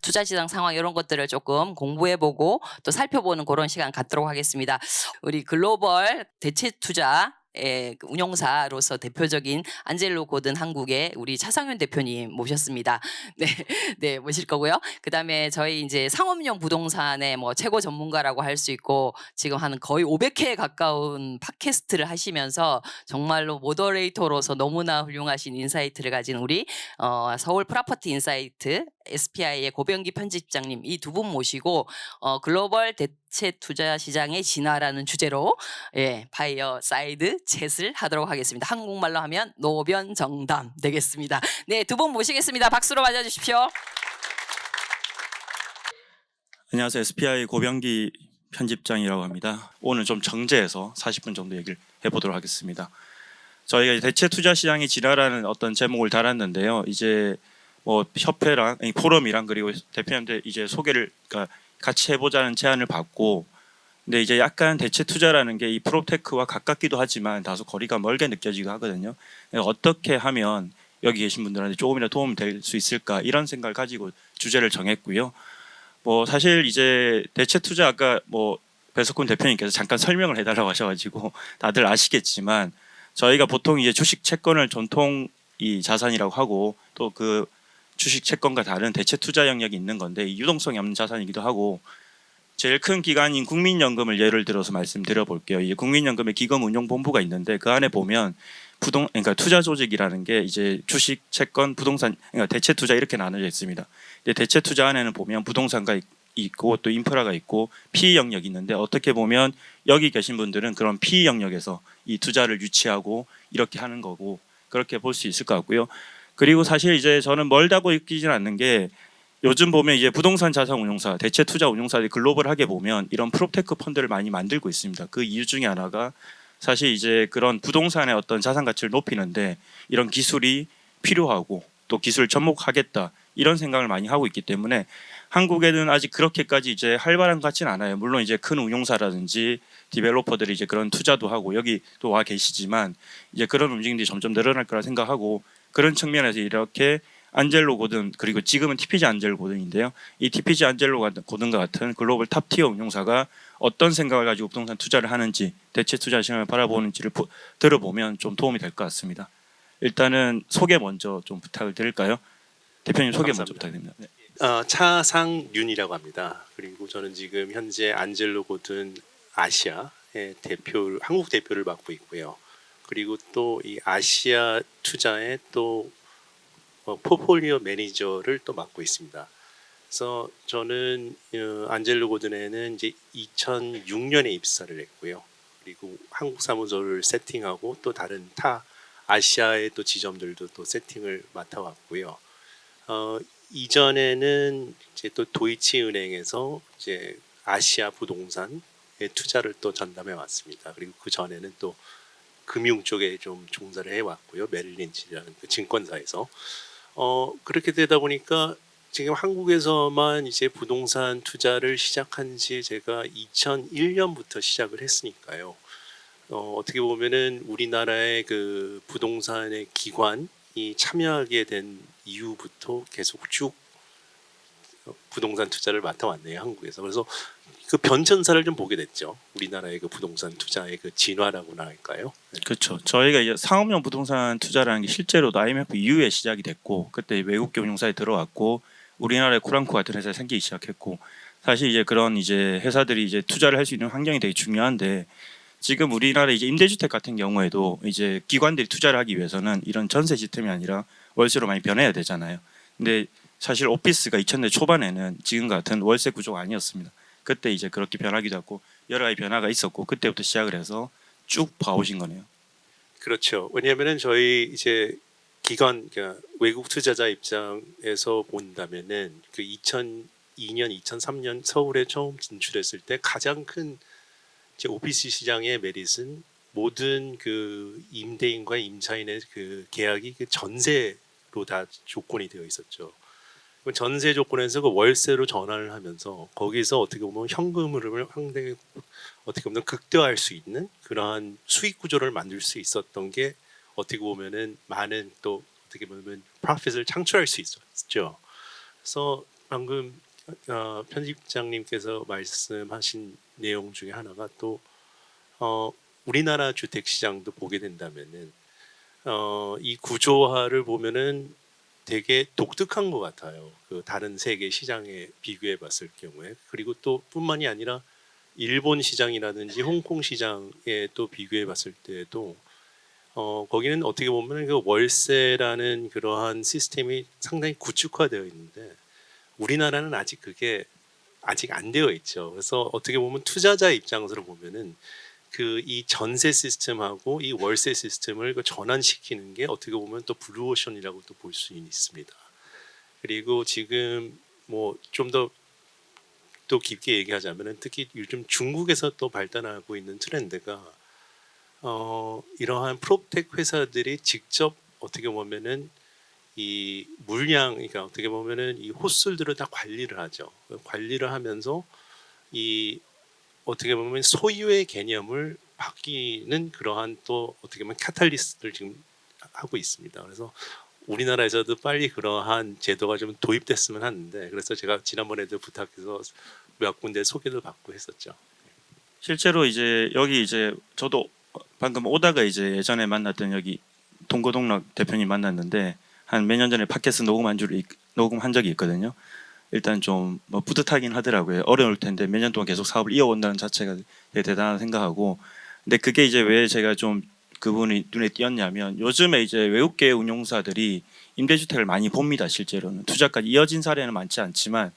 투자 시장 상황 이런 것들을 조금 공부해보고 또 살펴보는 그런 시간 갖도록 하겠습니다. 우리 글로벌 대체 투자 그 운용사로서 대표적인 안젤로 고든 한국의 우리 차상현 대표님 모셨습니다. 네, 네 모실 거고요. 그다음에 저희 이제 상업용 부동산의 뭐 최고 전문가라고 할 수 있고 지금 한 거의 500회에 가까운 팟캐스트를 하시면서 정말로 모더레이터로서 너무나 훌륭하신 인사이트를 가진 우리 서울 프로퍼티 인사이트 SPI의 고병기 편집장님 이 두 분 모시고 글로벌 대체 투자 시장의 진화라는 주제로 파이어 사이드 챗을 하도록 하겠습니다. 한국말로 하면 노변정담 되겠습니다. 네, 두 분 모시겠습니다. 박수로 맞아주십시오. 안녕하세요. SPI 고병기 편집장이라고 합니다. 오늘 좀 정제해서 40분 정도 얘기를 해보도록 하겠습니다. 저희가 대체 투자 시장의 진화라는 어떤 제목을 달았는데요. 이제 뭐 협회랑 포럼이랑 그리고 대표님들 이제 소개를 그러니까 같이 해보자는 제안을 받고, 근데 이제 약간 대체 투자라는 게 이 프로테크와 가깝기도 하지만 다소 거리가 멀게 느껴지기도 하거든요. 어떻게 하면 여기 계신 분들한테 조금이라도 도움이 될 수 있을까 이런 생각을 가지고 주제를 정했고요. 뭐 사실 이제 대체 투자 아까 뭐 배석훈 대표님께서 잠깐 설명을 해달라고 하셔가지고 다들 아시겠지만 저희가 보통 이제 주식 채권을 전통 이 자산이라고 하고 또 그 주식 채권과 다른 대체 투자 영역이 있는 건데 유동성이 없는 자산이기도 하고, 제일 큰 기관인 국민연금을 예를 들어서 말씀드려 볼게요. 이 국민연금의 기금운용본부가 있는데 그 안에 보면 그러니까 투자 조직이라는 게 이제 주식, 채권, 부동산, 그러니까 대체 투자 이렇게 나눠져 있습니다. 근데 대체 투자 안에는 보면 부동산가 있고 또 인프라가 있고 PE 영역이 있는데, 어떻게 보면 여기 계신 분들은 그런 PE 영역에서 이 투자를 유치하고 이렇게 하는 거고 그렇게 볼 수 있을 것 같고요. 그리고 사실 이제 저는 멀다고 느끼지는 않는 게 요즘 보면 이제 부동산 자산 운용사, 대체 투자 운용사들이 글로벌하게 보면 이런 프롭테크 펀드를 많이 만들고 있습니다. 그 이유 중에 하나가 사실 이제 그런 부동산의 어떤 자산 가치를 높이는데 이런 기술이 필요하고 또 기술을 접목하겠다 이런 생각을 많이 하고 있기 때문에 한국에는 아직 그렇게까지 이제 활발한 것 같지는 않아요. 물론 이제 큰 운용사라든지 디벨로퍼들이 이제 그런 투자도 하고 여기 또 와 계시지만 이제 그런 움직임들이 점점 늘어날 거라 생각하고, 그런 측면에서 이렇게 안젤로 고든, 그리고 지금은 TPG 안젤로 고든인데요. 이 TPG 안젤로 고든과 같은 글로벌 탑티어 운용사가 어떤 생각을 가지고 부동산 투자를 하는지, 대체 투자 시장을 바라보는지를 들어보면 좀 도움이 될 것 같습니다. 일단은 소개 먼저 좀 부탁을 드릴까요? 대표님 소개 감사합니다. 먼저 부탁드립니다. 네. 차상윤이라고 합니다. 그리고 저는 지금 현재 안젤로 고든 아시아의 한국 대표를 맡고 있고요. 그리고 또 이 아시아 투자의 또 포폴리오 매니저를 또 맡고 있습니다. 그래서 저는 안젤로 고든에는 이제 2006년에 입사를 했고요. 그리고 한국 사무소를 세팅하고 또 다른 아시아의 또 지점들도 또 세팅을 맡아왔고요. 이전에는 이제 또 도이치은행에서 이제 아시아 부동산의 투자를 또 전담해 왔습니다. 그리고 그 전에는 또 금융 쪽에 좀 종사를 해왔고요. 메릴린치라는 그 증권사에서 그렇게 되다 보니까 지금 한국에서만 이제 부동산 투자를 시작한 지 제가 2001년부터 시작을 했으니까요. 어떻게 보면은 우리나라의 그 부동산의 기관이 참여하게 된 이후부터 계속 쭉 부동산 투자를 맡아왔네요, 한국에서. 그래서 그 변천사를 좀 보게 됐죠. 우리나라의 그 부동산 투자의 그 진화라고나 할까요? 네. 그렇죠. 저희가 이제 상업용 부동산 투자라는 게 실제로도 IMF 이후에 시작이 됐고, 그때 외국계 운용사에 들어왔고 우리나라의 코랑코 같은 회사가 생기기 시작했고, 사실 이제 그런 이제 회사들이 이제 투자를 할 수 있는 환경이 되게 중요한데, 지금 우리나라 이제 임대주택 같은 경우에도 이제 기관들이 투자를 하기 위해서는 이런 전세 시스템이 아니라 월세로 많이 변해야 되잖아요. 근데 사실 오피스가 2000년 초반에는 지금 같은 월세 구조가 아니었습니다. 그때 이제 그렇게 변하기도 하고 여러 가지 변화가 있었고 그때부터 시작을 해서 쭉 봐오신 거네요. 그렇죠. 왜냐하면은 저희 이제 그러니까 외국 투자자 입장에서 본다면은 그 2002년, 2003년 서울에 처음 진출했을 때 가장 큰 이제 오피스 시장의 메릿은 모든 그 임대인과 임차인의 그 계약이 그 전세로 다 조건이 되어 있었죠. 전세 조건에서 그 월세로 전환을 하면서 거기서 어떻게 보면 현금 흐름을 상당히 어떻게 보면 극대화할 수 있는 그러한 수익 구조를 만들 수 있었던 게 어떻게 보면은 많은 또 어떻게 보면 프로핏을 창출할 수 있었죠. 그래서 방금 편집장님께서 말씀하신 내용 중에 하나가 또 우리나라 주택 시장도 보게 된다면은 이 구조화를 보면은 되게 독특한 것 같아요. 그 다른 세계 시장에 비교해봤을 경우에 그리고 또 뿐만이 아니라 일본 시장이라든지 홍콩 시장에 또 비교해봤을 때도 거기는 어떻게 보면 그 월세라는 그러한 시스템이 상당히 구축화되어 있는데 우리나라는 아직 그게 아직 안 되어 있죠. 그래서 어떻게 보면 투자자 입장으로 보면은 그 이 전세 시스템하고 이 월세 시스템을 그 전환시키는 게 어떻게 보면 또 블루오션이라고 또 볼 수 있습니다. 그리고 지금 뭐 좀 더 또 깊게 얘기하자면은 특히 요즘 중국에서 또 발달하고 있는 트렌드가 이러한 프롭텍 회사들이 직접 어떻게 보면은 이 물량, 그러니까 어떻게 보면은 이 호수들을 다 관리를 하죠. 관리를 하면서 이 어떻게 보면 소유의 개념을 바뀌는 그러한 또 어떻게 보면 카탈리스트를 지금 하고 있습니다. 그래서 우리나라에서도 빨리 그러한 제도가 좀 도입됐으면 하는데 그래서 제가 지난번에도 부탁해서 몇 군데 소개를 받고 했었죠. 실제로 이제 여기 이제 저도 방금 오다가 이제 예전에 만났던 여기 동고동락 대표님 만났는데 한 몇 년 전에 팟캐스트 녹음한 적이 있거든요. 일단 좀 뭐 뿌듯하긴 하더라고요. 어려울 텐데 몇 년 동안 계속 사업을 이어온다는 자체가 되게 대단하다 생각하고, 근데 그게 이제 왜 제가 좀 그분이 눈에 띄었냐면 요즘에 이제 외국계 운용사들이 임대주택을 많이 봅니다. 실제로는 투자까지 이어진 사례는 많지 않지만,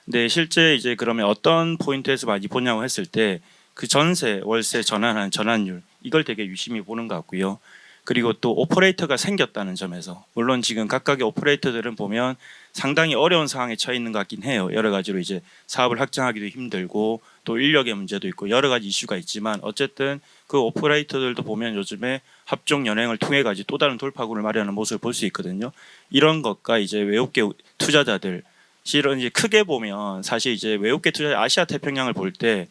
근데 실제 이제 그러면 어떤 포인트에서 많이 보냐고 했을 때 그 전세 월세 전환한 전환율 이걸 되게 유심히 보는 것 같고요. 그리고 또 오퍼레이터가 생겼다는 점에서, 물론 지금 각각의 오퍼레이터들은 보면 상당히 어려운 상황에 처해 있는 것 같긴 해요. 여러 가지로 이제 사업을 확장하기도 힘들고 또 인력의 문제도 있고 여러 가지 이슈가 있지만, 어쨌든 그 오퍼레이터들도 보면 요즘에 합종 연행을 통해 가지고 또 다른 돌파구를 마련하는 모습을 볼 수 있거든요. 이런 것과 이제 외국계 투자자들, 실은 이제 크게 보면 사실 이제 외국계 투자 아시아 태평양을 볼 때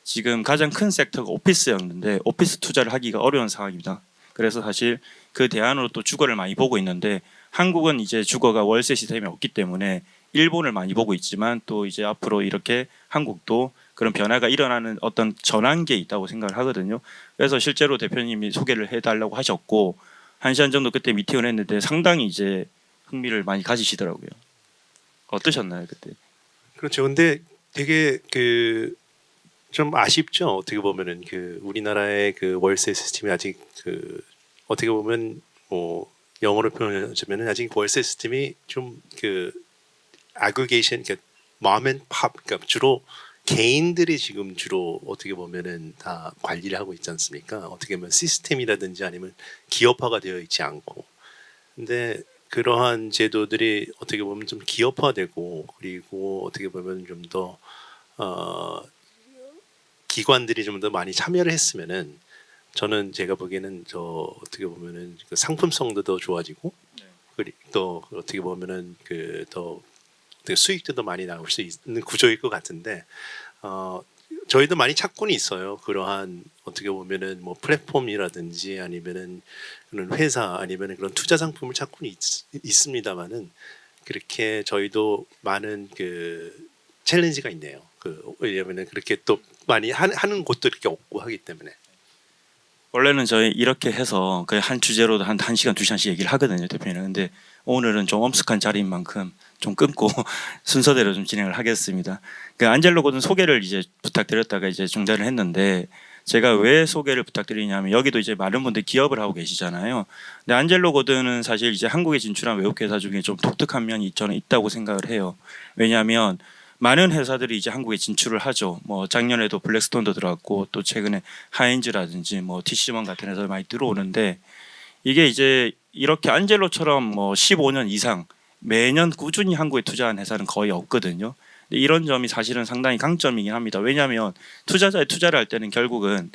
지금 가장 큰 섹터가 오피스였는데 오피스 투자를 하기가 어려운 상황입니다. 그래서 사실 그 대안으로 또 주거를 많이 보고 있는데, 한국은 이제 주거가 월세 시스템이 없기 때문에 일본을 많이 보고 있지만 또 이제 앞으로 이렇게 한국도 그런 변화가 일어나는 어떤 전환기에 있다고 생각을 하거든요. 그래서 실제로 대표님이 소개를 해달라고 하셨고 1시간 정도 그때 미팅을 했는데 상당히 이제 흥미를 많이 가지시더라고요. 어떠셨나요 그때? 그렇죠. 근데 되게 그 좀 아쉽죠. 어떻게 보면은 그 우리나라의 그 월세 시스템이 아직 그 어떻게 보면 뭐 영어로 표현하자면은 아직 월세 시스템이 좀 그 아그리게이션, 그러니까 맘앤팝, 그러니까 주로 개인들이 지금 주로 어떻게 보면은 다 관리를 하고 있지 않습니까? 어떻게 보면 시스템이라든지 아니면 기업화가 되어 있지 않고. 근데 그러한 제도들이 어떻게 보면 좀 기업화되고 그리고 어떻게 보면 좀더 기관들이 좀 더 많이 참여를 했으면은 저는 제가 보기에는 저 어떻게 보면은 그 상품성도 더 좋아지고 그리고 또 어떻게 보면은 그 더 수익도 더 많이 나올 수 있는 구조일 것 같은데 저희도 많이 찾고는 있어요. 그러한 어떻게 보면은 뭐 플랫폼이라든지 아니면은 그런 회사 아니면은 그런 투자 상품을 찾고는 있습니다만은 그렇게 저희도 많은 그 챌린지가 있네요. 그 왜냐면은 그렇게 또 많이 하는 곳도 이렇게 없고 하기 때문에. 원래는 저희 이렇게 해서 그 한 주제로도 한 1시간 2시간씩 얘기를 하거든요 대표님. 근데 오늘은 좀 엄숙한 자리인 만큼 좀 끊고 순서대로 좀 진행을 하겠습니다. 그 안젤로 고든 소개를 이제 부탁드렸다가 이제 중단을 했는데, 제가 왜 소개를 부탁드리냐면 여기도 이제 많은 분들이 기업을 하고 계시잖아요. 근데 안젤로 고든은 사실 이제 한국에 진출한 외국 회사 중에 좀 독특한 면이 저는 있다고 생각을 해요. 왜냐하면 많은 회사들이 이제 한국에 진출을 하죠. 뭐 작년에도 블랙스톤도 들어왔고 또 최근에 하인즈라든지 뭐 TC원 같은 회사들 많이 들어오는데, 이게 이제 이렇게 안젤로처럼 뭐 15년 이상 매년 꾸준히 한국에 투자한 회사는 거의 없거든요. 근데 이런 점이 사실은 상당히 강점이긴 합니다. 왜냐하면 투자자의 투자를 할 때는 결국은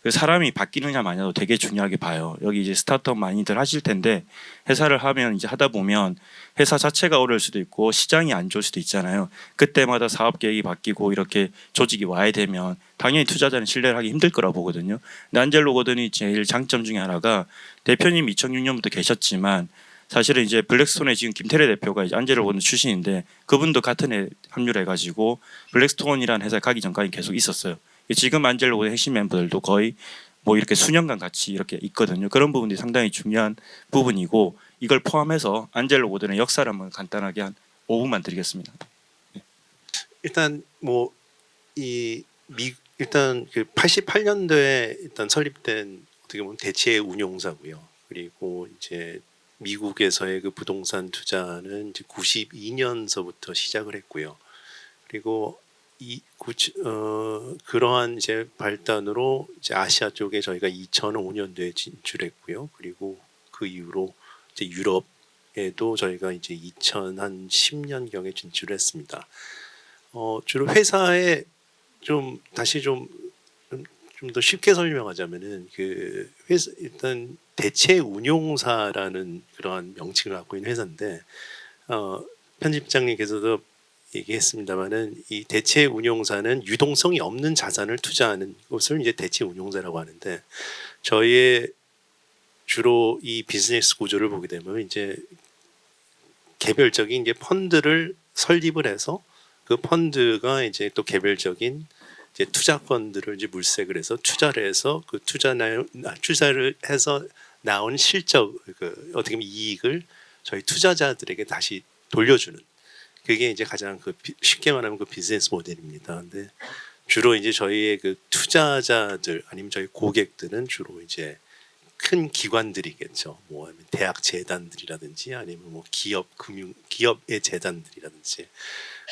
그 사람이 바뀌느냐 마냐도 되게 중요하게 봐요. 여기 이제 스타트업 많이들 하실 텐데 회사를 하면 이제 하다 보면 회사 자체가 어려울 수도 있고 시장이 안 좋을 수도 있잖아요. 그때마다 사업 계획이 바뀌고 이렇게 조직이 와야 되면 당연히 투자자는 신뢰를 하기 힘들 거라 보거든요. 근데 안젤로 고든이 제일 장점 중에 하나가, 대표님 2006년부터 계셨지만 사실은 이제 블랙스톤의 지금 김태래 대표가 이제 안젤로고든 출신인데 그분도 같은 해 합류를 해가지고 블랙스톤이라는 회사에 가기 전까지 계속 있었어요. 지금 안젤로고든 핵심 멤버들도 거의 뭐 이렇게 수년간 같이 이렇게 있거든요. 그런 부분들이 상당히 중요한 부분이고 이걸 포함해서 안젤로고든의 역사를 한번 간단하게 한 5분만 드리겠습니다. 일단 뭐 일단 그 88년도에 일단 설립된 어떻게 보면 대체 운용사고요. 그리고 이제 미국에서의 그 부동산 투자는 이제 92년서부터 시작을 했고요. 그리고 그러한 이제 발단으로 이제 아시아 쪽에 저희가 2005년도에 진출했고요. 그리고 그 이후로 이제 유럽에도 저희가 이제 2010년 경에 진출했습니다. 주로 회사에 좀 다시 좀 더 쉽게 설명하자면은 그 회사 일단 대체 운용사라는 그러한 명칭을 갖고 있는 회사인데 편집장님께서도 얘기했습니다만은 이 대체 운용사는 유동성이 없는 자산을 투자하는 것을 이제 대체 운용사라고 하는데 저희의 주로 이 비즈니스 구조를 보게 되면 이제 개별적인 이제 펀드를 설립을 해서 그 펀드가 이제 또 개별적인 이제 투자건들을 이제 물색을 해서 투자를 해서 그 투자를 해서 나온 실적 그 어떻게 보면 이익을 저희 투자자들에게 다시 돌려주는 그게 이제 가장 그 쉽게 말하면 그 비즈니스 모델입니다. 근데 주로 이제 저희의 그 투자자들 아니면 저희 고객들은 주로 이제 큰 기관들이겠죠. 뭐 아니면 대학 재단들이라든지 아니면 뭐 기업의 재단들이라든지.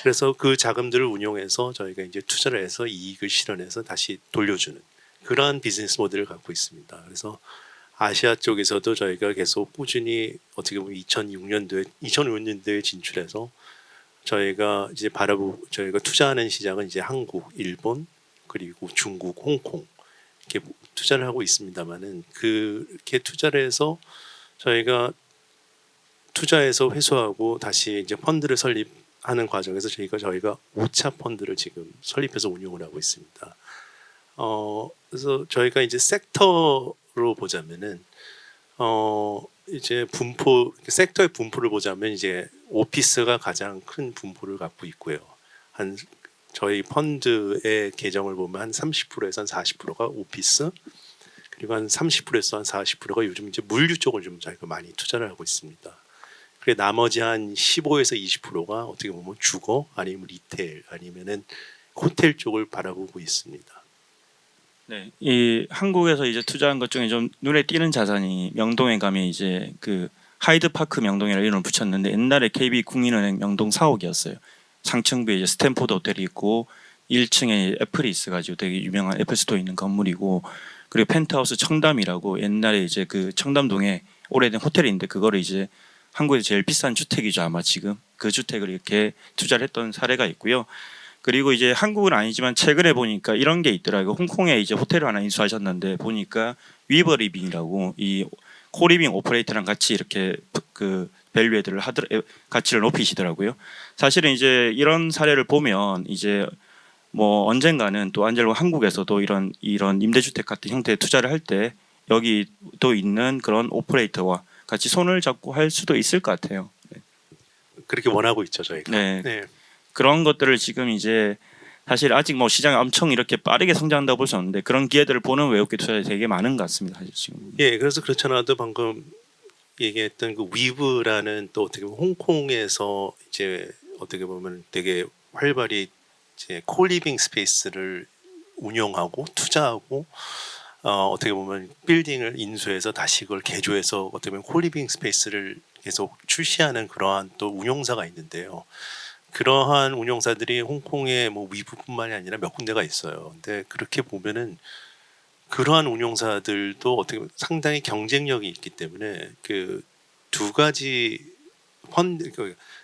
그래서 그 자금들을 운용해서 저희가 이제 투자를 해서 이익을 실현해서 다시 돌려주는 그러한 비즈니스 모델을 갖고 있습니다. 그래서 아시아 쪽에서도 저희가 계속 꾸준히 어떻게 보면 2005년도에 진출해서 저희가 투자하는 시장은 이제 한국, 일본, 그리고 중국, 홍콩 이렇게 투자를 하고 있습니다만은 그렇게 투자를 해서 저희가 투자해서 회수하고 다시 이제 펀드를 설립하는 과정에서 저희가 5차 펀드를 지금 설립해서 운용을 하고 있습니다. 그래서 저희가 이제 섹터로 보자면은 이제 섹터의 분포를 보자면 이제 오피스가 가장 큰 분포를 갖고 있고요. 저희 펀드의 계정을 보면 한 30%에서 한 40%가 오피스, 그리고 한 30%에서 한 40%가 요즘 이제 물류 쪽을 좀 저희가 많이 투자를 하고 있습니다. 그래 나머지 한 15에서 20%가 어떻게 보면 주거 아니면 리테일 아니면은 호텔 쪽을 바라보고 있습니다. 네, 이 한국에서 이제 투자한 것 중에 좀 눈에 띄는 자산이 명동에 가면 이제 그 하이드파크 명동이라는 이름을 붙였는데 옛날에 KB 국민은행 명동 4호기였어요. 상층부에 이제 스탠포드 호텔이 있고 1층에 애플이 있어가지고 되게 유명한 애플 스토어 있는 건물이고 그리고 펜트하우스 청담이라고 옛날에 이제 그 청담동에 오래된 호텔인데 그거를 이제 한국에서 제일 비싼 주택이죠 아마 지금 그 주택을 이렇게 투자를 했던 사례가 있고요. 그리고 이제 한국은 아니지만 최근에 보니까 이런 게 있더라고요. 홍콩에 이제 호텔을 하나 인수하셨는데 보니까 위버리빙이라고 이 코리빙 오퍼레이터랑 같이 이렇게 그 밸류에드를 가치를 높이시더라고요. 사실은 이제 이런 사례를 보면 이제 뭐 언젠가는 또 안젤로 한국에서도 이런 임대주택 같은 형태의 투자를 할 때 여기 또 있는 그런 오퍼레이터와 같이 손을 잡고 할 수도 있을 것 같아요. 그렇게 원하고 있죠 저희가. 네. 네. 그런 것들을 지금 이제 사실 아직 뭐 시장이 엄청 이렇게 빠르게 성장한다고 볼 수 없는데 그런 기회들을 보는 외국계 투자자들이 되게 많은 것 같습니다. 사실 지금. 예, 그래서 그렇잖아도 방금 얘기했던 그 위브라는 또 어떻게 보면 홍콩에서 이제 어떻게 보면 되게 활발히 이제 콜리빙 스페이스를 운영하고 투자하고 어떻게 보면 빌딩을 인수해서 다시 그걸 개조해서 어떻게 보면 콜리빙 스페이스를 계속 출시하는 그러한 또 운용사가 있는데요. 그러한 운용사들이 홍콩에 뭐 위브뿐만이 아니라 몇 군데가 있어요. 근데 그렇게 보면은 그러한 운용사들도 어떻게 보면 상당히 경쟁력이 있기 때문에 그 두 가지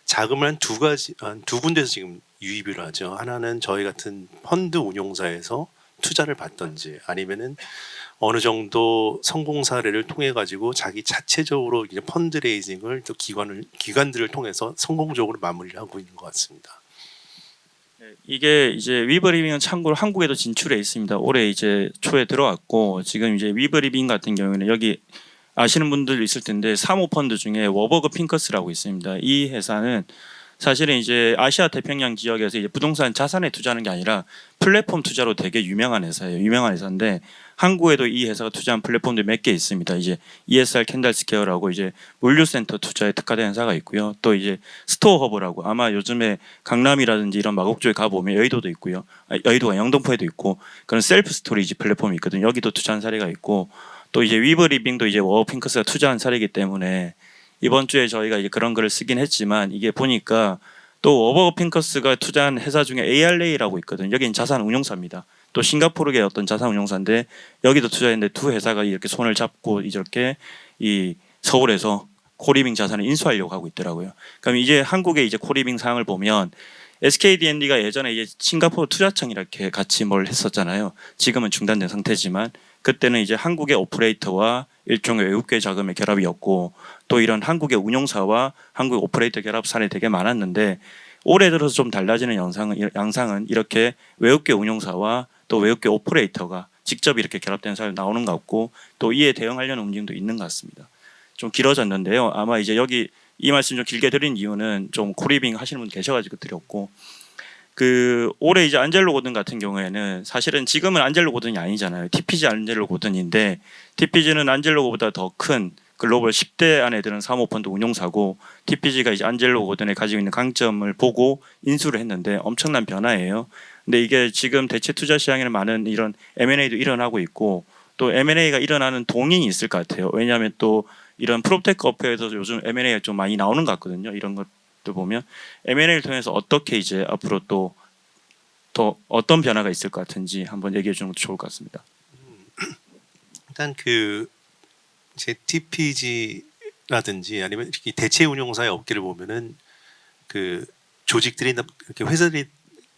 자금을 한 두 군데서 지금 유입을 하죠. 하나는 저희 같은 펀드 운용사에서 투자를 받든지 아니면은 어느 정도 성공 사례를 통해 가지고 자기 자체적으로 이제 펀드 레이징을 또 기관들을 통해서 성공적으로 마무리를 하고 있는 것 같습니다. 이게 이제 위버리빙은 참고로 한국에도 진출해 있습니다. 올해 이제 초에 들어왔고 지금 이제 위버리빙 같은 경우에는 여기 아시는 분들 있을 텐데 사모펀드 중에 워버그 핑커스라고 있습니다. 이 회사는 사실은 이제 아시아 태평양 지역에서 이제 부동산 자산에 투자하는 게 아니라 플랫폼 투자로 되게 유명한 회사예요. 유명한 회사인데 한국에도 이 회사가 투자한 플랫폼들이 몇 개 있습니다. 이제 ESR 캔달스퀘어라고 이제 물류센터 투자에 특화된 회사가 있고요. 또 이제 스토어허브라고 아마 요즘에 강남이라든지 이런 마곡 쪽에 가 보면 여의도도 있고요. 여의도가 영등포에도 있고 그런 셀프 스토리지 플랫폼이 있거든요. 여기도 투자한 사례가 있고 또 이제 위버리빙도 이제 워핑크스가 투자한 사례이기 때문에 이번 주에 저희가 이제 그런 글을 쓰긴 했지만 이게 보니까 또 워버핑커스가 투자한 회사 중에 ARA라고 있거든요. 여기는 자산 운용사입니다. 또 싱가포르의 어떤 자산 운용사인데 여기도 투자했는데 두 회사가 이렇게 손을 잡고 이렇게 이 서울에서 코리빙 자산을 인수하려고 하고 있더라고요. 그럼 이제 한국의 이제 코리빙 상황을 보면 SKD&D가 예전에 이제 싱가포르 투자청 이렇게 같이 뭘 했었잖아요. 지금은 중단된 상태지만 그때는 이제 한국의 오퍼레이터와 일종의 외국계 자금의 결합이었고 또 이런 한국의 운용사와 한국의 오퍼레이터 결합 사례 되게 많았는데 올해 들어서 좀 달라지는 양상은 이렇게 외국계 운용사와 또 외국계 오퍼레이터가 직접 이렇게 결합된 사례 나오는 것 같고 또 이에 대응하려는 움직임도 있는 것 같습니다. 좀 길어졌는데요. 아마 이제 여기 이 말씀 좀 길게 드린 이유는 좀 코리빙 하시는 분 계셔가지고 드렸고 그 올해 이제 안젤로 고든 같은 경우에는 사실은 지금은 안젤로 고든이 아니잖아요. TPG 안젤로 고든인데 TPG는 안젤로보다 더 큰 글로벌 10대 안에 드는 사모펀드 운용사고 TPG가 이제 안젤로 고든에 가지고 있는 강점을 보고 인수를 했는데 엄청난 변화예요. 근데 이게 지금 대체 투자 시장에는 많은 이런 M&A도 일어나고 있고 또 M&A가 일어나는 동인이 있을 것 같아요. 왜냐하면 또 이런 프롭테크 업계에서 요즘 M&A가 좀 많이 나오는 것 같거든요. 이런 것들 보면 M&A를 통해서 어떻게 이제 앞으로 또 어떤 변화가 있을 것 같은지 한번 얘기해 주는 것도 좋을 것 같습니다. 일단 그 제 TPG라든지 아니면 이렇게 대체 운용사의 업계를 보면은 그 조직들이 이렇게 회사들이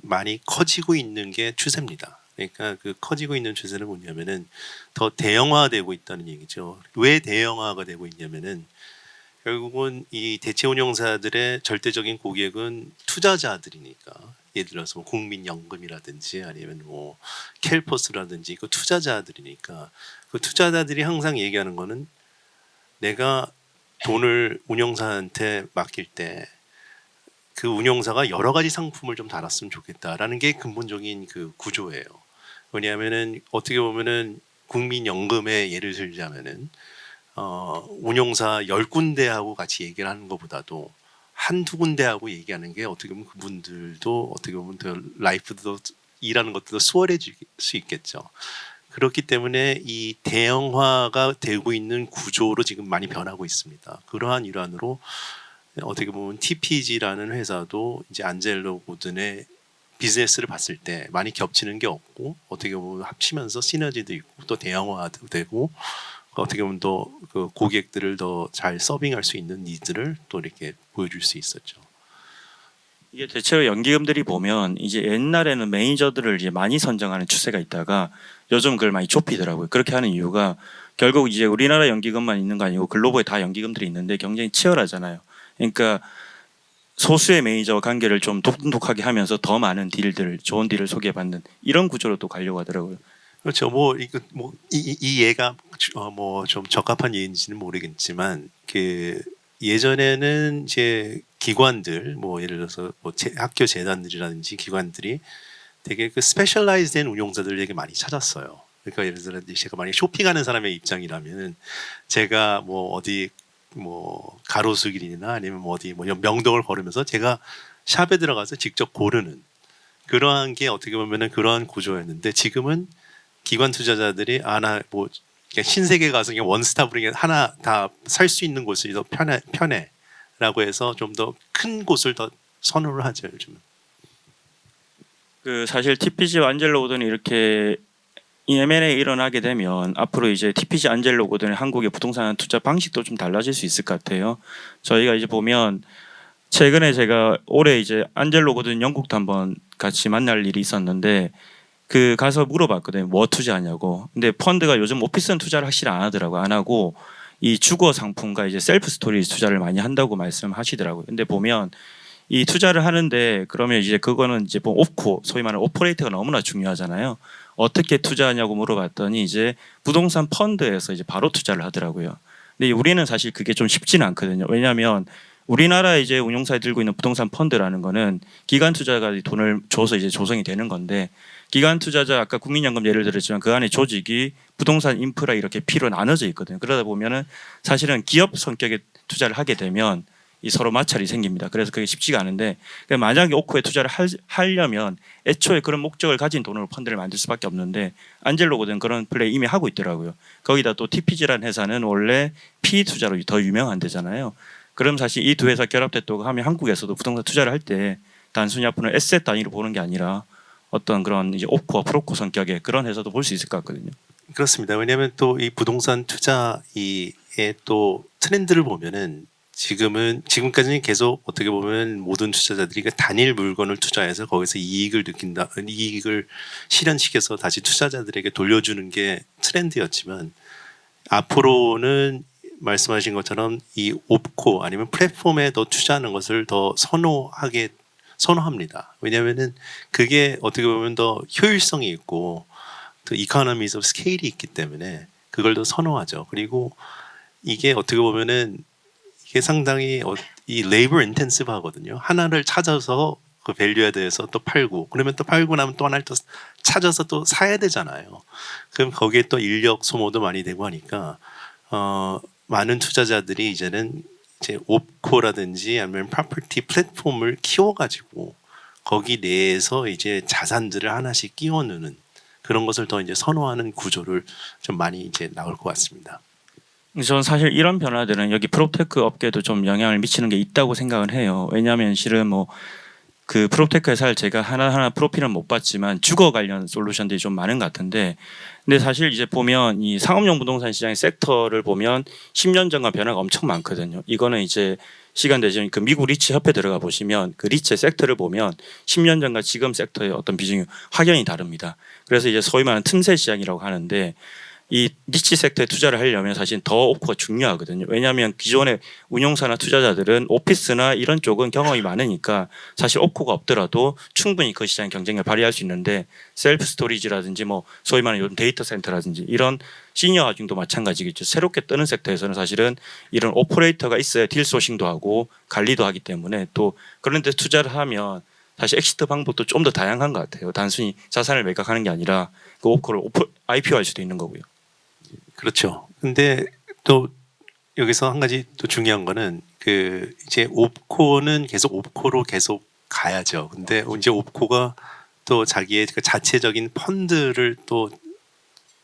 많이 커지고 있는 게 추세입니다. 그러니까 그 커지고 있는 추세는 뭐냐면은 더 대형화되고 있다는 얘기죠. 왜 대형화가 되고 있냐면은 결국은 이 대체 운용사들의 절대적인 고객은 투자자들이니까 예를 들어서 뭐 국민연금이라든지 아니면 뭐 캘퍼스라든지 그 투자자들이니까 그 투자자들이 항상 얘기하는 거는 내가 돈을 운용사한테 맡길 때 그 운용사가 여러 가지 상품을 좀 달았으면 좋겠다라는 게 근본적인 그 구조예요. 왜냐하면은 어떻게 보면은 국민연금의 예를 들자면은 운용사 10군데하고 같이 얘기를 하는 것보다도 한두 군데하고 얘기하는 게 어떻게 보면 그분들도 어떻게 보면 더 라이프도 일하는 것도 더 수월해질 수 있겠죠. 그렇기 때문에 이 대형화가 되고 있는 구조로 지금 많이 변하고 있습니다. 그러한 일환으로 어떻게 보면 TPG라는 회사도 이제 안젤로 고든의 비즈니스를 봤을 때 많이 겹치는 게 없고 어떻게 보면 합치면서 시너지도 있고 또 대형화도 되고 어떻게 보면 더 그 고객들을 더 잘 서빙할 수 있는 니즈를 또 이렇게 보여줄 수 있었죠. 이게 대체로 연기금들이 보면 이제 옛날에는 매니저들을 이제 많이 선정하는 추세가 있다가 요즘 그걸 많이 좁히더라고요. 그렇게 하는 이유가 결국 이제 우리나라 연기금만 있는 거 아니고 글로벌에 다 연기금들이 있는데 경쟁이 치열하잖아요. 그러니까 소수의 매니저와 관계를 좀 독특하게 하면서 더 많은 좋은 딜을 소개받는 이런 구조로 또 가려고 하더라고요. 그렇죠. 이 예가 뭐 좀 적합한 예인지는 모르겠지만 그 예전에는 이제 기관들 뭐 예를 들어서 뭐 학교 재단들이라든지 기관들이 되게 그 스페셜라이즈된 운용사들을 되게 많이 찾았어요. 그러니까 예를 들어 제가 만약 쇼핑하는 사람의 입장이라면은 제가 뭐 어디 뭐 가로수길이나 아니면 뭐 어디 뭐 명동을 걸으면서 제가 샵에 들어가서 직접 고르는 그러한 게 어떻게 보면은 그러한 구조였는데 지금은 기관 투자자들이 나 뭐 신세계 가서 그냥 원스톱으로 그냥 하나 다 살 수 있는 곳이 더 편해라고 해서 좀 더 큰 곳을 더 선호를 하죠 요즘은. 그 사실 TPG와 안젤로 고든이 이렇게 이 M&A 일어나게 되면 앞으로 이제 TPG 안젤로 고든의 한국의 부동산 투자 방식도 좀 달라질 수 있을 것 같아요. 저희가 이제 보면 최근에 제가 올해 이제 안젤로 고든 영국도 한번 같이 만날 일이 있었는데 그 가서 물어봤거든요. 뭐 투자하냐고. 근데 펀드가 요즘 오피스는 투자를 확실히 안 하더라고요. 안 하고 이 주거 상품과 이제 셀프 스토리지 투자를 많이 한다고 말씀하시더라고요. 근데 보면 이 투자를 하는데 그러면 이제 그거는 이제 뭐 옵코 소위 말하는 오퍼레이터가 너무나 중요하잖아요. 어떻게 투자하냐고 물어봤더니 이제 부동산 펀드에서 이제 바로 투자를 하더라고요. 근데 우리는 사실 그게 좀 쉽지는 않거든요. 왜냐하면 우리나라 이제 운용사에 들고 있는 부동산 펀드라는 거는 기관 투자가 돈을 줘서 이제 조성이 되는 건데, 기관 투자자 아까 국민연금 예를 들었지만 그 안에 조직이 부동산 인프라 이렇게 P로 나눠져 있거든요. 그러다 보면은 사실은 기업 성격의 투자를 하게 되면 이 서로 마찰이 생깁니다. 그래서 그게 쉽지가 않은데, 만약에 오코에 투자를 하려면 애초에 그런 목적을 가진 돈으로 펀드를 만들 수밖에 없는데, 안젤로거든 그런 플레이 이미 하고 있더라고요. 거기다 또 TPG라는 회사는 원래 PE 투자로 더 유명한 데잖아요. 그럼 사실 이 두 회사 결합됐다고 하면 한국에서도 부동산 투자를 할 때 단순히 앞으로 에셋 단위로 보는 게 아니라 어떤 그런 이제 오코와 프로코 성격의 그런 회사도 볼 수 있을 것 같거든요. 그렇습니다. 왜냐하면 또 이 부동산 투자의 또 트렌드를 보면은 지금까지는 계속 어떻게 보면 모든 투자자들이 그 단일 물건을 투자해서 거기서 이익을 실현시켜서 다시 투자자들에게 돌려주는 게 트렌드였지만, 앞으로는 말씀하신 것처럼 이 옵코 아니면 플랫폼에 더 투자하는 것을 더 선호합니다. 왜냐하면은 그게 어떻게 보면 더 효율성이 있고 또 이코노미즈 오브 스케일이 있기 때문에 그걸 더 선호하죠. 그리고 이게 어떻게 보면은 이게 상당히 이 레이버 인텐시브 하거든요. 하나를 찾아서 그 밸류에 대해서 또 팔고, 그러면 또 팔고 나면 또 하나를 또 찾아서 또 사야 되잖아요. 그럼 거기에 또 인력 소모도 많이 되고 하니까 많은 투자자들이 이제는 이제 옵코라든지 아니면 프로퍼티 플랫폼을 키워가지고 거기 내에서 이제 자산들을 하나씩 끼워 넣는 그런 것을 더 이제 선호하는 구조를 좀 많이 이제 나올 것 같습니다. 저는 사실 이런 변화들은 여기 프로테크 업계도 좀 영향을 미치는 게 있다고 생각을 해요. 왜냐하면 실은 뭐 그 프로테크 회사를 제가 하나하나 프로필은 못 봤지만 주거 관련 솔루션들이 좀 많은 것 같은데, 근데 사실 이제 보면 이 상업용 부동산 시장의 섹터를 보면 10년 전과 변화가 엄청 많거든요. 이거는 이제 시간 되지만 그 미국 리츠 협회 들어가 보시면 그 리츠의 섹터를 보면 10년 전과 지금 섹터의 어떤 비중이 확연히 다릅니다. 그래서 이제 소위 말하는 틈새 시장이라고 하는데, 이 니치 섹터에 투자를 하려면 사실 더 오코가 중요하거든요. 왜냐하면 기존의 운용사나 투자자들은 오피스나 이런 쪽은 경험이 많으니까 사실 오코가 없더라도 충분히 그 시장의 경쟁력을 발휘할 수 있는데, 셀프 스토리지라든지 뭐 소위 말하는 요즘 데이터 센터라든지 이런 시니어 하우징도 마찬가지겠죠. 새롭게 뜨는 섹터에서는 사실은 이런 오퍼레이터가 있어야 딜 소싱도 하고 관리도 하기 때문에, 또 그런 데 투자를 하면 사실 엑시트 방법도 좀 더 다양한 것 같아요. 단순히 자산을 매각하는 게 아니라 그 오코를 IPO할 수도 있는 거고요. 그렇죠. 근데 또 여기서 한 가지 또 중요한 거는 그 이제 옵코는 계속 옵코로 계속 가야죠. 근데 이제 옵코가 또 자기의 그 자체적인 펀드를 또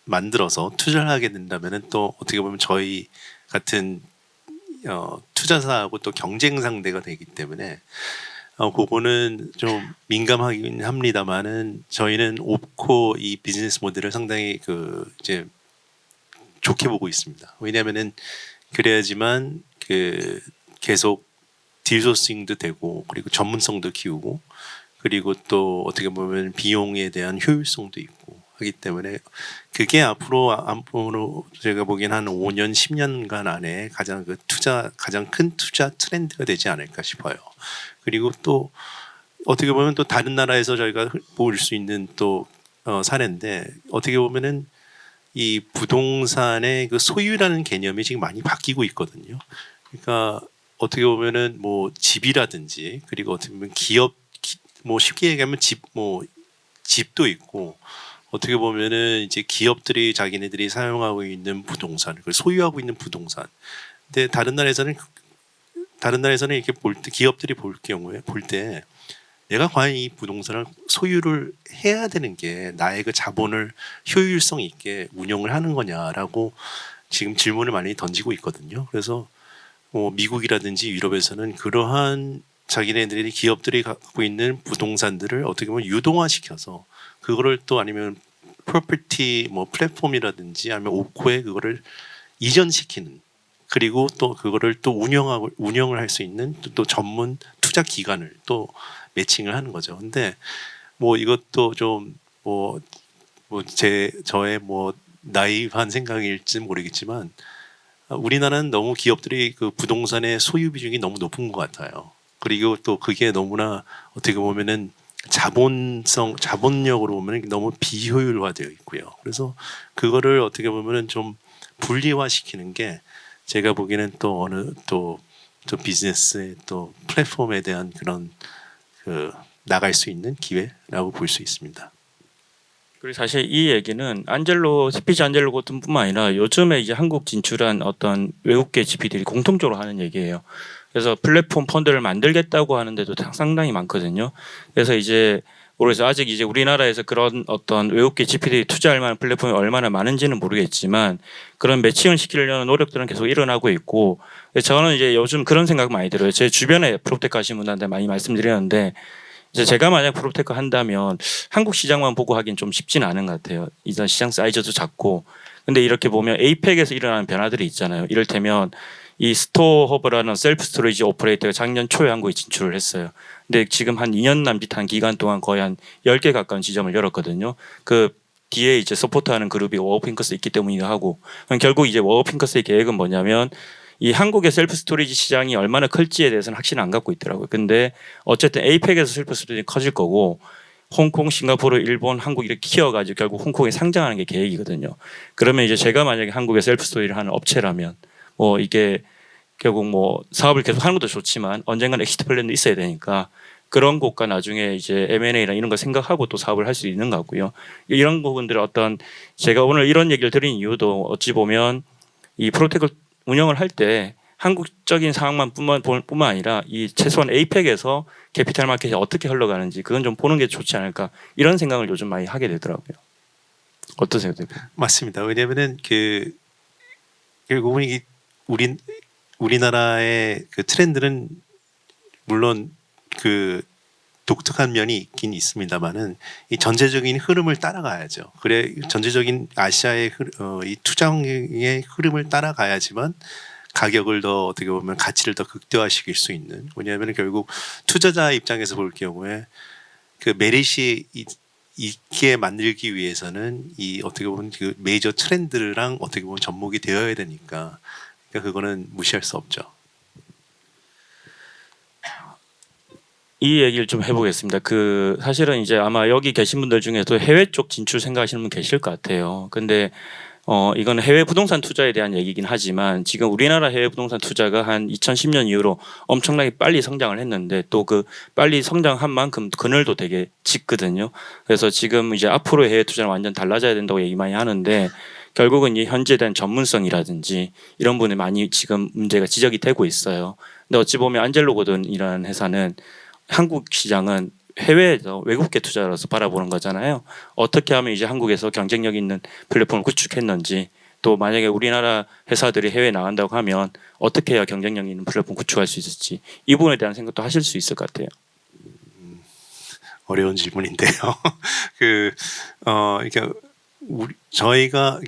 만들어서 투자를 하게 된다면은 또 어떻게 보면 저희 같은 투자사하고 또 경쟁 상대가 되기 때문에 그거는 좀 민감하긴 합니다만은, 저희는 옵코 이 비즈니스 모델을 상당히 그 이제 좋게 보고 있습니다. 왜냐하면은 그래야지만 그 계속 딜소싱도 되고, 그리고 전문성도 키우고, 그리고 또 어떻게 보면 비용에 대한 효율성도 있고 하기 때문에 그게 앞으로 제가 보기엔 한 5년, 10년간 안에 가장 큰 투자 트렌드가 되지 않을까 싶어요. 그리고 또 어떻게 보면 또 다른 나라에서 저희가 볼 수 있는 또 사례인데, 어떻게 보면은 이 부동산의 그 소유라는 개념이 지금 많이 바뀌고 있거든요. 그러니까 어떻게 보면은 뭐 집이라든지, 그리고 어떻게 보면 뭐 쉽게 얘기하면 집도 있고, 어떻게 보면은 이제 기업들이 자기네들이 사용하고 있는 부동산, 그걸 소유하고 있는 부동산. 근데 다른 나라에서는 이렇게 기업들이 볼 때 내가 과연 이 부동산을 소유를 해야 되는 게 나의 그 자본을 효율성 있게 운영을 하는 거냐라고 지금 질문을 많이 던지고 있거든요. 그래서 미국이라든지 유럽에서는 그러한 자기네들이 기업들이 갖고 있는 부동산들을 어떻게 보면 유동화시켜서 그거를 또 아니면 프로퍼티 뭐 플랫폼이라든지 아니면 옵코에 그거를 이전시키는, 그리고 또 그거를 또 운영을 할 수 있는 또 전문 투자 기관을 또 매칭을 하는 거죠. 근데 뭐 이것도 좀 저의 나이브한 생각일지 모르겠지만, 우리나라는 너무 기업들이 그 부동산의 소유 비중이 너무 높은 것 같아요. 그리고 또 그게 너무나 어떻게 보면은 자본력으로 보면 너무 비효율화되어 있고요. 그래서 그거를 어떻게 보면은 좀 분리화시키는 게 제가 보기에는 또 어느 또 비즈니스의 또 플랫폼에 대한 그런 그 나갈 수 있는 기회라고 볼 수 있습니다. 그리고 사실 이 얘기는 스피치 안젤로 고튼뿐만 아니라 요즘에 이제 한국 진출한 어떤 외국계 GP들이 공통적으로 하는 얘기예요. 그래서 플랫폼 펀드를 만들겠다고 하는데도 상당히 많거든요. 그래서 이제 모르겠어요. 아직 이제 우리나라에서 그런 어떤 외국계 GP들이 투자할 만한 플랫폼이 얼마나 많은지는 모르겠지만 그런 매칭을 시키려는 노력들은 계속 일어나고 있고, 저는 이제 요즘 그런 생각 많이 들어요. 제 주변에 프로테크 하시는 분들한테 많이 말씀드렸는데, 이제 제가 만약 프로테크 한다면 한국 시장만 보고 하긴 좀 쉽지는 않은 것 같아요. 일단 시장 사이즈도 작고. 근데 이렇게 보면 에이펙에서 일어나는 변화들이 있잖아요. 이를테면 이 스토어허브라는 셀프 스토리지 오퍼레이터가 작년 초에 한국에 진출을 했어요. 근데 지금 한 2년 남짓한 기간 동안 거의 한 10개 가까운 지점을 열었거든요. 그 뒤에 이제 서포트하는 그룹이 워커핑커스 있기 때문이기도 하고, 결국 이제 워커핑커스의 계획은 뭐냐면 이 한국의 셀프 스토리지 시장이 얼마나 클지에 대해서는 확신을 안 갖고 있더라고요. 근데 어쨌든 에이펙에서 셀프 스토리지 커질 거고, 홍콩, 싱가포르, 일본, 한국 이렇게 키워가지고 결국 홍콩에 상장하는 게 계획이거든요. 그러면 이제 제가 만약에 한국에 셀프 스토리를 하는 업체라면 뭐 이게 결국 뭐 사업을 계속 하는 것도 좋지만 언젠가는 엑시트 플랜도 있어야 되니까 그런 곳과 나중에 이제 M&A나 이런 거 생각하고 또 사업을 할 수 있는 것 같고요. 이런 부분들을 어떤 제가 오늘 이런 얘기를 드린 이유도 어찌 보면 이 프로테크 운영을 할 때 한국적인 상황만 뿐만 아니라 이 최소한 에이펙에서 캐피탈 마켓이 어떻게 흘러가는지 그건 좀 보는 게 좋지 않을까, 이런 생각을 요즘 많이 하게 되더라고요. 어떠세요, 대표님? 맞습니다. 왜냐하면은 그 결국은 이 우리나라의 그 트렌드는 물론 그 독특한 면이 있긴 있습니다만은 이 전체적인 흐름을 따라가야죠. 그래 전체적인 아시아의 이 투자의 흐름을 따라가야지만 가격을 더 어떻게 보면 가치를 더 극대화시킬 수 있는. 왜냐하면 결국 투자자 입장에서 볼 경우에 그 메릿이 있게 만들기 위해서는 이 어떻게 보면 그 메이저 트렌드랑 어떻게 보면 접목이 되어야 되니까, 그러니까 그거는 무시할 수 없죠. 이 얘기를 좀 해보겠습니다. 그 사실은 이제 아마 여기 계신 분들 중에도 해외 쪽 진출 생각하시는 분 계실 것 같아요. 근데 이건 해외 부동산 투자에 대한 얘기긴 하지만 지금 우리나라 해외 부동산 투자가 한 2010년 이후로 엄청나게 빨리 성장을 했는데 또 그 빨리 성장한 만큼 그늘도 되게 짙거든요. 그래서 지금 이제 앞으로 해외 투자는 완전 달라져야 된다고 얘기 많이 하는데, 결국은 이 현재에 대한 전문성이라든지 이런 부분이 많이 지금 문제가 지적이 되고 있어요. 근데 어찌 보면 안젤로 고든이라는 회사는 한국 시장은 해외에서 외국계 투자로서 바라보는 거잖아요. 어떻게 하면 이제 한국에서 경쟁력 있는 플랫폼을 구축했는지, 또 만약에 우리나라 회사들이 해외에 나간다고 하면 어떻게 해야 경쟁력 있는 플랫폼 구축할 수 있을지, 이 부분에 대한 생각도 하실 수 있을 것 같아요. 어려운 질문인데요. 그러니까 저희가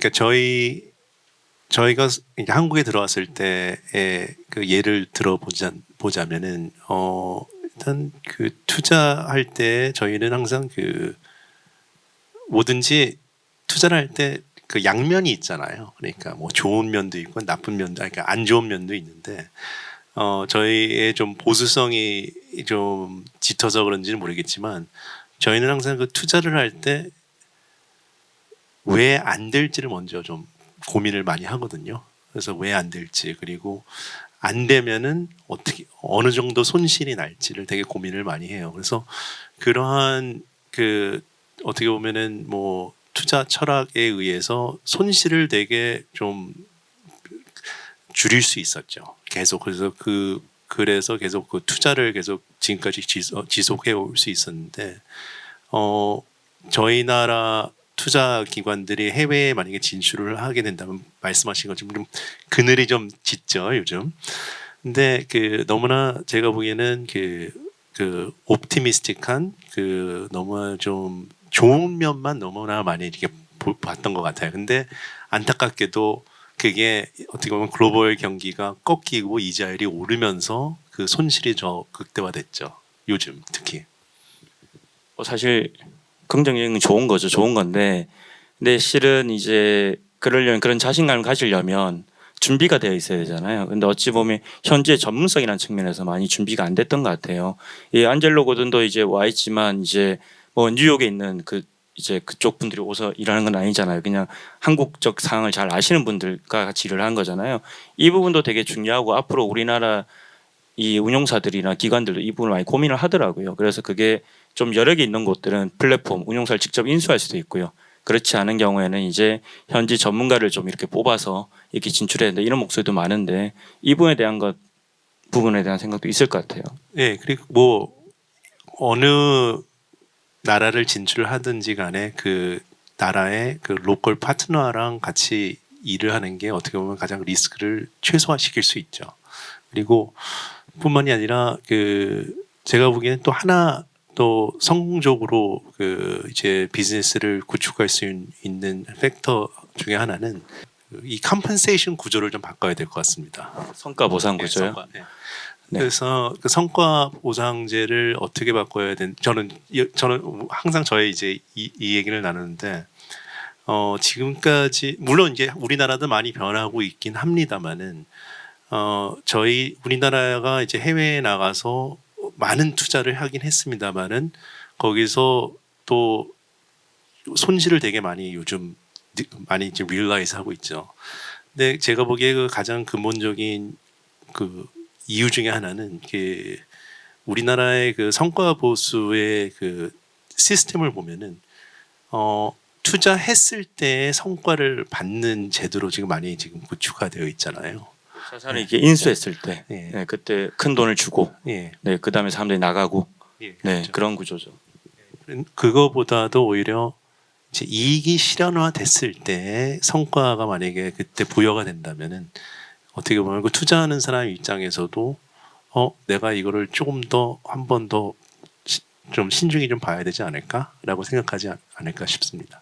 이제 한국에 들어왔을 때의 그 예를 보자면은 일단 그 투자할 때 저희는 항상 그 뭐든지 투자를 할 때 그 양면이 있잖아요. 그러니까 뭐 좋은 면도 있고 나쁜 면도, 그러니까 안 좋은 면도 있는데 저희의 좀 보수성이 좀 짙어서 그런지는 모르겠지만 저희는 항상 그 투자를 할 때 왜 안 될지를 먼저 좀 고민을 많이 하거든요. 그래서 왜 안 될지, 그리고 안 되면은 어느 정도 손실이 날지를 되게 고민을 많이 해요. 그래서 그러한 그 어떻게 보면은 뭐 투자 철학에 의해서 손실을 되게 좀 줄일 수 있었죠. 계속. 그래서 계속 그 투자를 계속 지금까지 지속해 올 수 있었는데, 저희 나라 투자 기관들이 해외에 만약에 진출을 하게 된다면 말씀하신 것처럼 좀 그늘이 좀 짙죠, 요즘. 근데 그 너무나 제가 보기에는 그 옵티미스틱한 그 너무 좀 좋은 면만 너무나 많이 이렇게 봤던 것 같아요. 근데 안타깝게도 그게 어떻게 보면 글로벌 경기가 꺾이고 이자율이 오르면서 그 손실이 더 극대화됐죠. 요즘 특히. 사실 긍정적인 좋은 거죠. 좋은 건데, 근데 실은 이제 그런 자신감을 가지려면 준비가 되어 있어야 되잖아요. 근데 어찌 보면 현재 전문성이라는 측면에서 많이 준비가 안 됐던 것 같아요. 이 안젤로 고든도 이제 와 있지만 이제 뭐 뉴욕에 있는 그 이제 그쪽 분들이 오서 일하는 건 아니잖아요. 그냥 한국적 상황을 잘 아시는 분들과 같이 일을 하는 거잖아요. 이 부분도 되게 중요하고 앞으로 우리나라 이 운용사들이나 기관들도 이 부분을 많이 고민을 하더라고요. 그래서 그게 좀 여력이 있는 곳들은 플랫폼 운용사를 직접 인수할 수도 있고요. 그렇지 않은 경우에는 이제 현지 전문가를 좀 이렇게 뽑아서 이렇게 진출해야 된다 이런 목소리도 많은데 이 부분에 대한 생각도 있을 것 같아요. 네, 그리고 뭐 어느 나라를 진출을 하든지 간에 그 나라의 그 로컬 파트너랑 같이 일을 하는 게 어떻게 보면 가장 리스크를 최소화시킬 수 있죠. 그리고 뿐만이 아니라 그 제가 보기에는 또 하나 또 성공적으로 그 이제 비즈니스를 구축할 수 있는 팩터 중에 하나는 이 컴펜세이션 구조를 좀 바꿔야 될 것 같습니다. 성과 보상 구조요. 성과, 네. 네. 그래서 그 성과 보상제를 어떻게 바꿔야 저는 항상 저의 이제 이 얘기를 나누는데 지금까지 물론 이제 우리나라도 많이 변하고 있긴 합니다만은 저희 우리나라가 이제 해외에 나가서 많은 투자를 하긴 했습니다만은 거기서 또 손실을 되게 많이 요즘 많이 이제 리얼라이즈 하고 있죠. 근데 제가 보기에 그 가장 근본적인 그 이유 중에 하나는 그 우리나라의 그 성과 보수의 그 시스템을 보면은 투자했을 때 성과를 받는 제도로 지금 많이 지금 구축화 되어 있잖아요. 자산을 이렇게 인수했을 때, 예. 네, 그때 큰 돈을 주고, 예. 네, 그 다음에 사람들이 나가고, 예, 네, 그렇죠. 그런 구조죠. 그거보다도 오히려 이제 이익이 실현화됐을 때 성과가 만약에 그때 부여가 된다면은 어떻게 보면 그 투자하는 사람 입장에서도 내가 이거를 조금 더 한 번 더 좀 신중히 좀 봐야 되지 않을까라고 생각하지 않을까 싶습니다.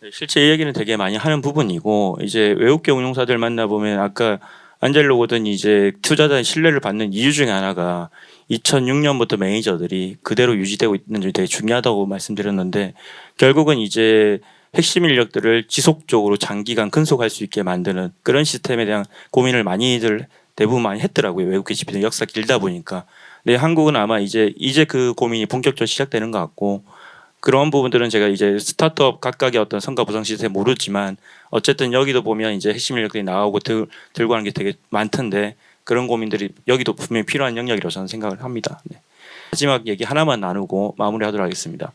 네, 실제 이 얘기는 되게 많이 하는 부분이고 이제 외국계 운용사들 만나보면 아까 안젤로 고든 이제 투자자의 신뢰를 받는 이유 중에 하나가 2006년부터 매니저들이 그대로 유지되고 있는 점이 되게 중요하다고 말씀드렸는데 결국은 이제 핵심 인력들을 지속적으로 장기간 근속할 수 있게 만드는 그런 시스템에 대한 고민을 많이들 대부분 많이 했더라고요. 외국계 GP는 역사 길다 보니까. 근데 한국은 아마 이제 그 고민이 본격적으로 시작되는 것 같고 그런 부분들은 제가 이제 스타트업 각각의 어떤 성과 보상 시스템 모르지만 어쨌든 여기도 보면 이제 핵심 인력들이 나오고 들고 하는 게 되게 많던데 그런 고민들이 여기도 분명히 필요한 영역이라고 저는 생각을 합니다. 네. 마지막 얘기 하나만 나누고 마무리하도록 하겠습니다.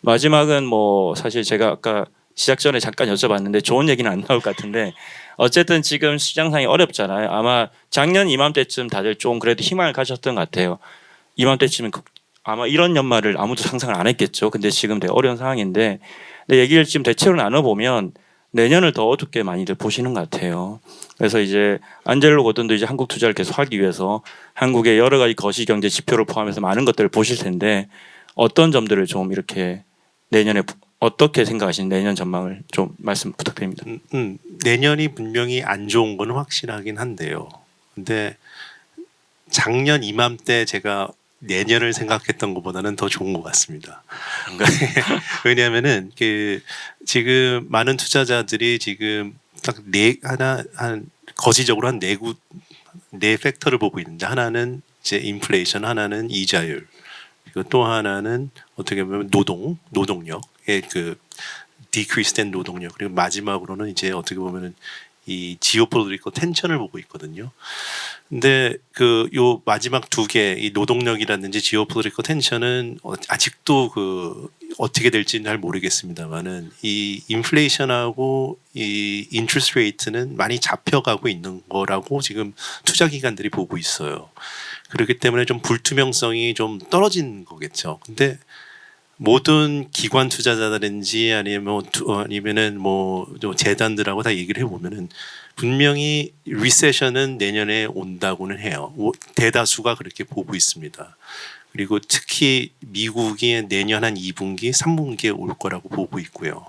마지막은 뭐 사실 제가 아까 시작 전에 잠깐 여쭤봤는데 좋은 얘기는 안 나올 것 같은데 어쨌든 지금 시장 상황이 어렵잖아요. 아마 작년 이맘때쯤 다들 좀 그래도 희망을 가졌던 것 같아요. 이맘때쯤은 아마 이런 연말을 아무도 상상을 안 했겠죠. 근데 지금 되게 어려운 상황인데 근데 얘기를 지금 대체로 나눠보면 내년을 더 어둡게 많이들 보시는 것 같아요. 그래서 이제 안젤로 고든도 이제 한국 투자를 계속 하기 위해서 한국의 여러 가지 거시경제 지표를 포함해서 많은 것들을 보실 텐데 어떤 점들을 좀 이렇게 내년에 어떻게 생각하시는 내년 전망을 좀 말씀 부탁드립니다. 내년이 분명히 안 좋은 건 확실하긴 한데요. 근데 작년 이맘때 제가 내년을 생각했던 것보다는 더 좋은 것 같습니다. 왜냐하면은 그 지금 많은 투자자들이 지금 딱 한 거시적으로 한 네 팩터를 보고 있는데 하나는 이제 인플레이션, 하나는 이자율, 그리고 또 하나는 어떻게 보면 노동력의 그 디크리스된 노동력, 그리고 마지막으로는 이제 어떻게 보면은 이 지오폴리티컬 텐션을 보고 있거든요. 근데 그 요 마지막 두 개, 이 노동력이라든지 지오폴리티컬 텐션은 아직도 그 어떻게 될지는 잘 모르겠습니다만은 이 인플레이션하고 이 인트레스트 레이트는 많이 잡혀가고 있는 거라고 지금 투자 기관들이 보고 있어요. 그렇기 때문에 좀 불투명성이 좀 떨어진 거겠죠. 근데 모든 기관 투자자라든지 아니면은 뭐 재단들하고 다 얘기를 해보면은 분명히 리세션은 내년에 온다고는 해요. 대다수가 그렇게 보고 있습니다. 그리고 특히 미국이 내년 한 2분기, 3분기에 올 거라고 보고 있고요.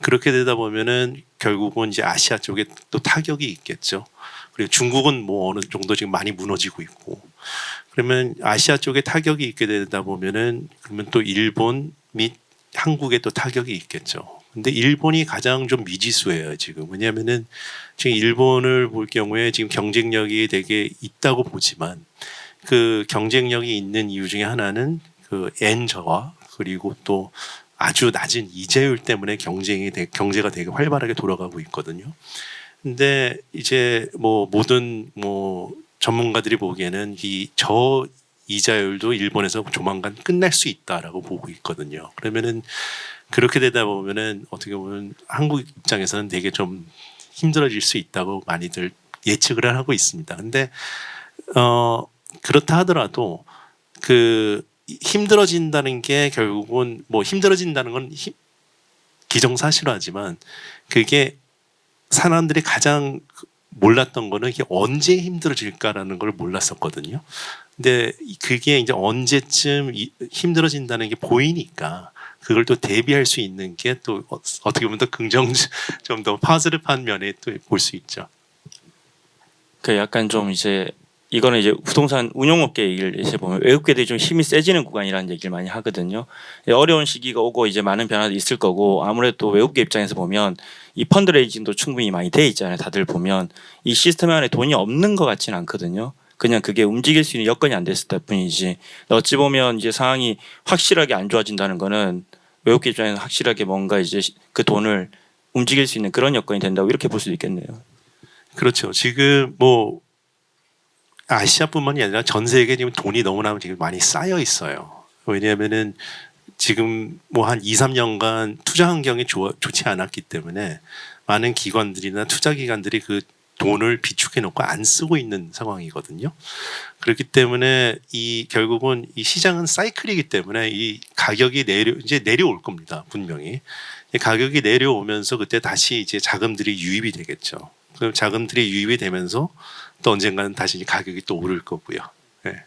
그렇게 되다 보면은 결국은 이제 아시아 쪽에 또 타격이 있겠죠. 그리고 중국은 뭐 어느 정도 지금 많이 무너지고 있고. 그러면 아시아 쪽에 타격이 있게 되다 보면은 그러면 또 일본 및 한국에 또 타격이 있겠죠. 근데 일본이 가장 좀 미지수예요, 지금. 왜냐하면은 지금 일본을 볼 경우에 지금 경쟁력이 되게 있다고 보지만 그 경쟁력이 있는 이유 중에 하나는 그 엔 저하 그리고 또 아주 낮은 이자율 때문에 경제가 되게 활발하게 돌아가고 있거든요. 근데 이제 뭐 모든 전문가들이 보기에는 이 이자율도 일본에서 조만간 끝날 수 있다라고 보고 있거든요. 그러면은 그렇게 되다 보면은 어떻게 보면 한국 입장에서는 되게 좀 힘들어질 수 있다고 많이들 예측을 하고 있습니다. 근데 그렇다 하더라도 그 힘들어진다는 게 결국은 힘들어진다는 건 기정사실화지만 그게 사람들이 가장 몰랐던 거는 이게 언제 힘들어질까라는 걸 몰랐었거든요. 근데 그게 이제 언제쯤 힘들어진다는 게 보이니까 그걸 또 대비할 수 있는 게 또 어떻게 보면 더 좀 더 파즈르한 면에 또 볼 수 있죠. 그 약간 좀 이제 이거는 이제 부동산 운용업계 얘기를 이제 보면 외국계들이 좀 힘이 세지는 구간이라는 얘기를 많이 하거든요. 어려운 시기가 오고 이제 많은 변화도 있을 거고 아무래도 외국계 입장에서 보면 이 펀드레이징도 충분히 많이 돼 있잖아요. 다들 보면 이 시스템 안에 돈이 없는 것 같지는 않거든요. 그냥 그게 움직일 수 있는 여건이 안 됐을 뿐이지. 어찌 보면 이제 상황이 확실하게 안 좋아진다는 거는 외국계 입장에서 확실하게 뭔가 이제 그 돈을 움직일 수 있는 그런 여건이 된다고 이렇게 볼 수도 있겠네요. 그렇죠. 지금 아시아뿐만이 아니라 전 세계에 지금 돈이 너무나 지금 많이 쌓여 있어요. 왜냐하면은 지금 한 2, 3년간 투자 환경이 좋지 않았기 때문에 많은 기관들이나 투자 기관들이 그 돈을 비축해 놓고 안 쓰고 있는 상황이거든요. 그렇기 때문에 결국은 이 시장은 사이클이기 때문에 이 가격이 이제 내려올 겁니다. 분명히. 가격이 내려오면서 그때 다시 이제 자금들이 유입이 되겠죠. 그럼 자금들이 유입이 되면서 또 언젠가는 다시 가격이 또 오를 거고요. 네.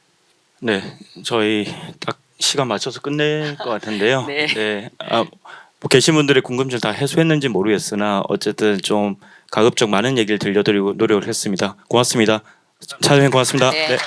네, 저희 딱 시간 맞춰서 끝낼 것 같은데요. 네. 뭐 계신 분들의 궁금증 다 해소했는지 모르겠으나 어쨌든 좀 가급적 많은 얘기를 들려드리고 노력을 했습니다. 고맙습니다. 차장님 고맙습니다. 네. 네.